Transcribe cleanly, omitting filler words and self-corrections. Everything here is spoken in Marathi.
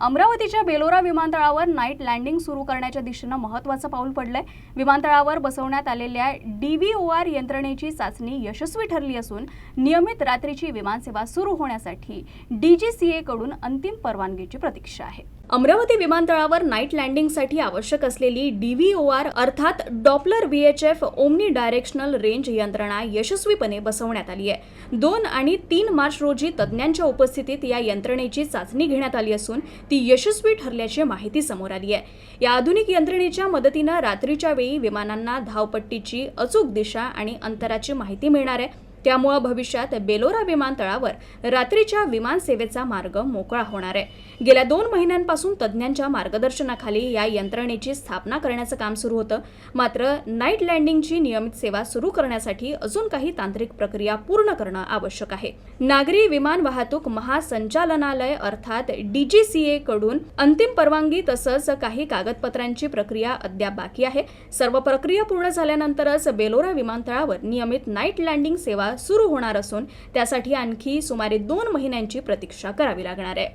अमरावतीच्या बेलोरा विमानतळावर नाईट लँडिंग सुरू करण्याच्या दिशेनं महत्त्वाचं पाऊल पडलंय। विमानतळावर बसवण्यात आलेल्या DVOR यंत्रणेची चाचणी यशस्वी ठरली असून नियमित रात्रीची विमानसेवा सुरू होण्यासाठी DGCA कडून अंतिम परवानगीची प्रतीक्षा आहे। अमरावती विमानतळावर नाईट लँडिंगसाठी आवश्यक असलेली DVOR अर्थात Doppler VHF omni directional range यंत्रणा यशस्वीपणे बसवण्यात आली आहे। 2 आणि 3 मार्च रोजी तज्ज्ञांच्या उपस्थितीत या यंत्रणेची चाचणी घेण्यात आली असून ती यशस्वी ठरल्याची माहिती समोर आली आहे। या आधुनिक यंत्रणेच्या मदतीने रात्रीच्या वेळी विमानांना धावपट्टीची अचूक दिशा आणि अंतराची माहिती मिळणार आहे। त्यामुळे भविष्यात बेलोरा विमानतळावर रात्रीच्या विमान सेवेचा मार्ग मोकळा होणार आहे। गेल्या 2 महिन्यांपासून तज्ज्ञांच्या मार्गदर्शनाखाली या यंत्रणेची स्थापना करण्याचं काम सुरू होतं। मात्र नाईट लँडिंगची नियमित सेवा सुरू करण्यासाठी अजून काही तांत्रिक प्रक्रिया पूर्ण करणं आवश्यक आहे। नागरी विमान वाहतूक महासंचालनालय अर्थात DGCA कडून अंतिम परवानगी तसंच काही कागदपत्रांची प्रक्रिया अद्याप बाकी आहे। सर्व प्रक्रिया पूर्ण झाल्यानंतरच बेलोरा विमानतळावर नियमित नाईट लँडिंग सेवा सुरू होणार असून त्यासाठी आणखी सुमारे 2 महिन्यांची प्रतीक्षा करावी लागणार आहे।